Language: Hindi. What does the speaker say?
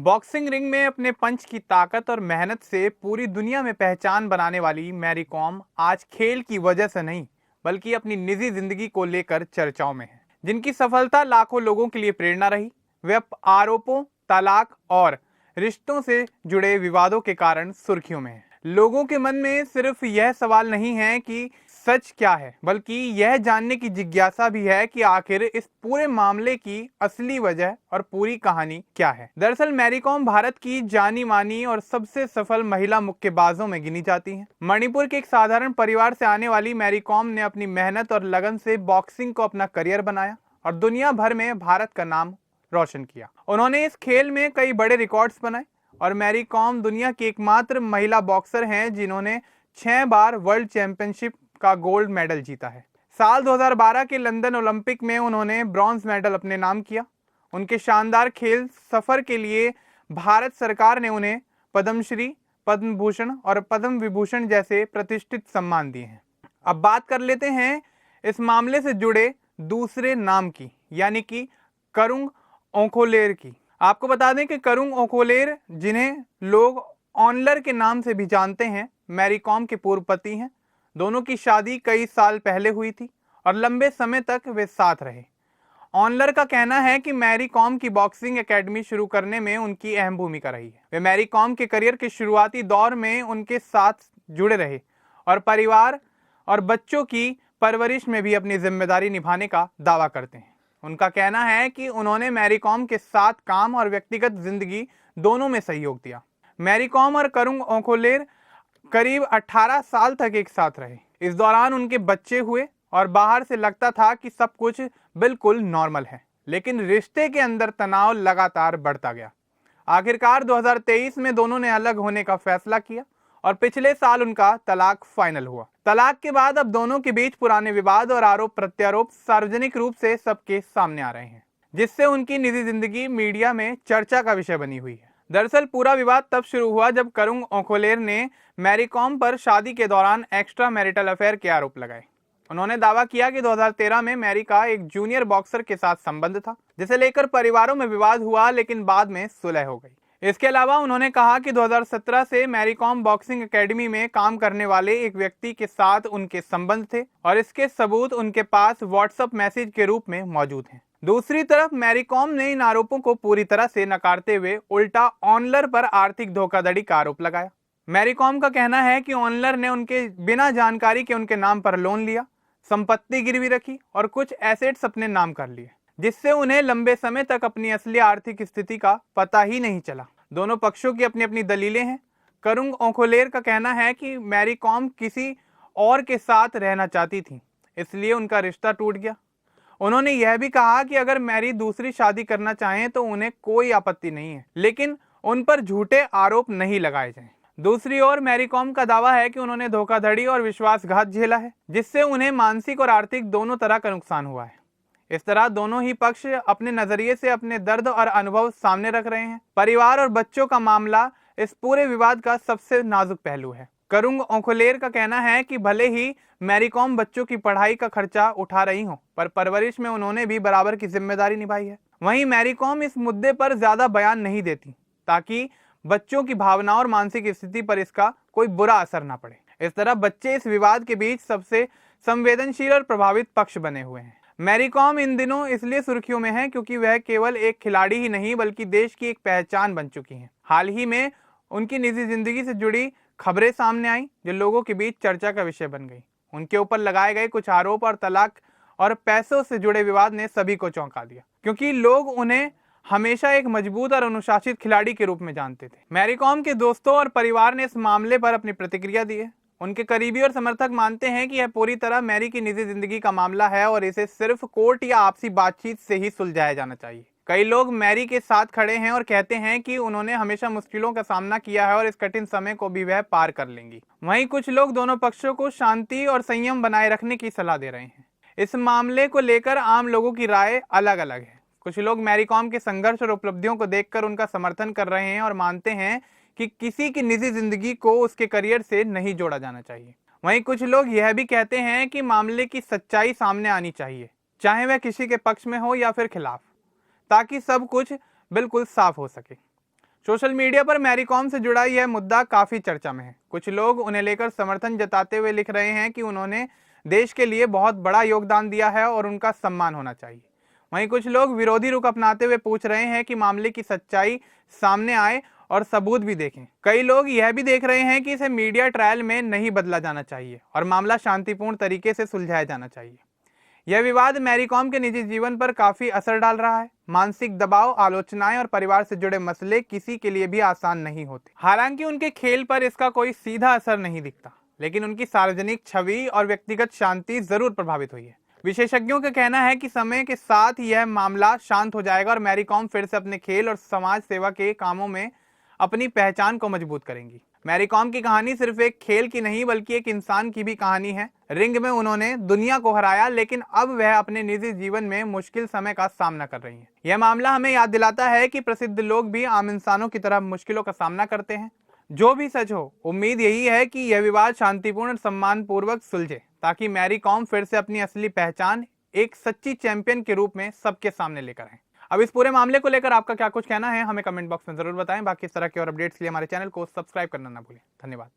बॉक्सिंग रिंग में अपने पंच की ताकत और मेहनत से पूरी दुनिया में पहचान बनाने वाली मैरी कॉम आज खेल की वजह से नहीं बल्कि अपनी निजी जिंदगी को लेकर चर्चाओं में है। जिनकी सफलता लाखों लोगों के लिए प्रेरणा रही, वे अब आरोपों, तलाक और रिश्तों से जुड़े विवादों के कारण सुर्खियों में है। लोगों के मन में सिर्फ यह सवाल नहीं है कि सच क्या है, बल्कि यह जानने की जिज्ञासा भी है कि आखिर इस पूरे मामले की असली वजह और पूरी कहानी क्या है। दरअसल मैरी कॉम भारत की जानी मानी और सबसे सफल महिला मुक्केबाजों में गिनी जाती हैं। मणिपुर के एक साधारण परिवार से आने वाली मैरी कॉम ने अपनी मेहनत और लगन से बॉक्सिंग को अपना करियर बनाया और दुनिया भर में भारत का नाम रोशन किया। उन्होंने इस खेल में कई बड़े रिकॉर्ड्स बनाए और मैरी कॉम दुनिया की एकमात्र महिला बॉक्सर हैं जिन्होंने 6 बार वर्ल्ड चैंपियनशिप का गोल्ड मेडल जीता है। साल 2012 के लंदन ओलंपिक में उन्होंने ब्रॉन्ज मेडल अपने नाम किया। उनके शानदार खेल सफर के लिए भारत सरकार ने उन्हें पद्मश्री, पद्म भूषण और पद्म विभूषण जैसे प्रतिष्ठित सम्मान दिए हैं। अब बात कर लेते हैं इस मामले से जुड़े दूसरे नाम की, यानी कि करुंग ओंखोलेर की। आपको बता दें कि करुंग ओंखोलेर, जिन्हें लोग ऑनलर के नाम से भी जानते हैं, मैरी कॉम के पूर्व पति हैं। दोनों की शादी कई साल पहले हुई थी और लंबे समय तक वे साथ रहे। ऑनलर का कहना है कि मैरी कॉम की बॉक्सिंग एकेडमी शुरू करने में उनकी अहम भूमिका रही है। वे मैरी कॉम के करियर के शुरुआती दौर में उनके साथ जुड़े रहे और परिवार और बच्चों की परवरिश में भी अपनी जिम्मेदारी निभाने का दावा करते हैं। उनका कहना है कि उन्होंने मैरी कॉम के साथ काम और व्यक्तिगत जिंदगी दोनों में सहयोग दिया। मैरी कॉम और करुंग ओंखोलेर करीब 18 साल तक एक साथ रहे। इस दौरान उनके बच्चे हुए और बाहर से लगता था कि सब कुछ बिल्कुल नॉर्मल है, लेकिन रिश्ते के अंदर तनाव लगातार बढ़ता गया। आखिरकार 2023 में दोनों ने अलग होने का फैसला किया और पिछले साल उनका तलाक फाइनल हुआ। तलाक के बाद अब दोनों के बीच पुराने विवाद और आरोप प्रत्यारोप सार्वजनिक रूप से सबके सामने आ रहे हैं, जिससे उनकी निजी जिंदगी मीडिया में चर्चा का विषय बनी हुई है। दरअसल पूरा विवाद तब शुरू हुआ जब करुंग ओंखोलेर ने मैरी कॉम पर शादी के दौरान एक्स्ट्रा मैरिटल अफेयर के आरोप लगाए। उन्होंने दावा किया कि 2013 में मैरी का एक जूनियर बॉक्सर के साथ संबंध था, जिसे लेकर परिवारों में विवाद हुआ, लेकिन बाद में सुलह हो गई। इसके अलावा उन्होंने कहा कि 2017 से मैरी कॉम बॉक्सिंग एकेडमी में काम करने वाले एक व्यक्ति के साथ उनके संबंध थे और इसके सबूत उनके पास व्हाट्सएप मैसेज के रूप में मौजूद हैं। दूसरी तरफ मैरी कॉम ने इन आरोपों को पूरी तरह से नकारते हुए उल्टा ऑनलर पर आर्थिक धोखाधड़ी का आरोप लगाया। मैरी कॉम का कहना है कि ऑनलर ने उनके बिना जानकारी के उनके नाम पर लोन लिया, संपत्ति गिरवी रखी और कुछ एसेट्स अपने नाम कर लिए, जिससे उन्हें लंबे समय तक अपनी असली आर्थिक स्थिति का पता ही नहीं चला। दोनों पक्षों की अपनी अपनी दलीलें हैं। करुंग ओंखोलेर का कहना है कि मैरी कॉम किसी और के साथ रहना चाहती थी, इसलिए उनका रिश्ता टूट गया। उन्होंने यह भी कहा कि अगर मैरी दूसरी शादी करना चाहें तो उन्हें कोई आपत्ति नहीं है, लेकिन उन पर झूठे आरोप नहीं लगाए जाएं। दूसरी ओर मैरी कॉम का दावा है कि उन्होंने धोखाधड़ी और विश्वासघात झेला है, जिससे उन्हें मानसिक और आर्थिक दोनों तरह का नुकसान हुआ है। इस तरह दोनों ही पक्ष अपने नजरिए से अपने दर्द और अनुभव सामने रख रहे हैं। परिवार और बच्चों का मामला इस पूरे विवाद का सबसे नाजुक पहलू है। करुंग ओंखोलेर का कहना है कि भले ही मैरी कॉम बच्चों की पढ़ाई का खर्चा उठा रही हो, पर परवरिश में उन्होंने भी बराबर की जिम्मेदारी निभाई है। वहीं मैरी कॉम इस मुद्दे पर ज्यादा बयान नहीं देती, ताकि बच्चों की भावनाओं और मानसिक स्थिति पर इसका कोई बुरा असर ना पड़े। इस तरह बच्चे इस विवाद के बीच सबसे संवेदनशील और प्रभावित पक्ष बने हुए हैं। मैरी कॉम इन दिनों इसलिए सुर्खियों में है क्योंकि वह केवल एक खिलाड़ी ही नहीं बल्कि देश की एक पहचान बन चुकी हैं। हाल ही में उनकी निजी जिंदगी से जुड़ी खबरें सामने आई जो लोगों के बीच चर्चा का विषय बन गई। उनके ऊपर लगाए गए कुछ आरोप और तलाक और पैसों से जुड़े विवाद ने सभी को चौंका दिया, क्योंकि लोग उन्हें हमेशा एक मजबूत और अनुशासित खिलाड़ी के रूप में जानते थे। मैरी कॉम के दोस्तों और परिवार ने इस मामले पर अपनी प्रतिक्रिया दी है। उनके करीबी और समर्थक मानते हैं कि यह पूरी तरह मैरी की निजी जिंदगी का मामला है और इसे सिर्फ कोर्ट या आपसी बातचीत से ही सुलझाया जाना चाहिए। कई लोग मैरी के साथ खड़े हैं और कहते हैं कि उन्होंने हमेशा मुश्किलों का सामना किया है और इस कठिन समय को भी वह पार कर लेंगी। वहीं कुछ लोग दोनों पक्षों को शांति और संयम बनाए रखने की सलाह दे रहे हैं। इस मामले को लेकर आम लोगों की राय अलग अलग है। कुछ लोग मैरी कॉम के संघर्ष और उपलब्धियों को देखकर उनका समर्थन कर रहे हैं और मानते हैं कि किसी की निजी जिंदगी को उसके करियर से नहीं जोड़ा जाना चाहिए। वहीं कुछ लोग यह भी कहते हैं कि मामले की सच्चाई सामने आनी चाहिए, चाहे वह किसी के पक्ष में हो या फिर खिलाफ, ताकि सब कुछ बिल्कुल साफ हो सके। सोशल मीडिया पर मैरी कॉम से जुड़ा यह मुद्दा काफी चर्चा में है। कुछ लोग उन्हें लेकर समर्थन जताते हुए लिख रहे हैं कि उन्होंने देश के लिए बहुत बड़ा योगदान दिया है और उनका सम्मान होना चाहिए। वहीं कुछ लोग विरोधी रुख अपनाते हुए पूछ रहे हैं कि मामले की सच्चाई सामने आए और सबूत भी देखें। कई लोग यह भी देख रहे हैं कि इसे मीडिया ट्रायल में नहीं बदला जाना चाहिए और मामला शांतिपूर्ण तरीके से सुलझाया जाना चाहिए। यह विवाद मैरी कॉम के निजी जीवन पर काफी असर डाल रहा है। मानसिक दबाव, आलोचनाएं और परिवार से जुड़े मसले किसी के लिए भी आसान नहीं होते। हालांकि उनके खेल पर इसका कोई सीधा असर नहीं दिखता, लेकिन उनकी सार्वजनिक छवि और व्यक्तिगत शांति जरूर प्रभावित हुई है। विशेषज्ञों का कहना है कि समय के साथ यह मामला शांत हो जाएगा और मैरी कॉम फिर से अपने खेल और समाज सेवा के कामों में अपनी पहचान को मजबूत करेंगी। मैरी कॉम की कहानी सिर्फ एक खेल की नहीं बल्कि एक इंसान की भी कहानी है। रिंग में उन्होंने दुनिया को हराया, लेकिन अब वह अपने निजी जीवन में मुश्किल समय का सामना कर रही हैं। यह मामला हमें याद दिलाता है कि प्रसिद्ध लोग भी आम इंसानों की तरह मुश्किलों का सामना करते हैं। जो भी सच हो, उम्मीद यही है कि यह विवाद शांतिपूर्ण और सम्मानपूर्वक सुलझे, ताकि मैरी कॉम फिर से अपनी असली पहचान एक सच्ची चैंपियन के रूप में सबके सामने लेकर आए। अब इस पूरे मामले को लेकर आपका क्या कुछ कहना है, हमें कमेंट बॉक्स में जरूर बताएं। बाकी इस तरह के और अपडेट्स के लिए हमारे चैनल को सब्सक्राइब करना ना भूलें। धन्यवाद।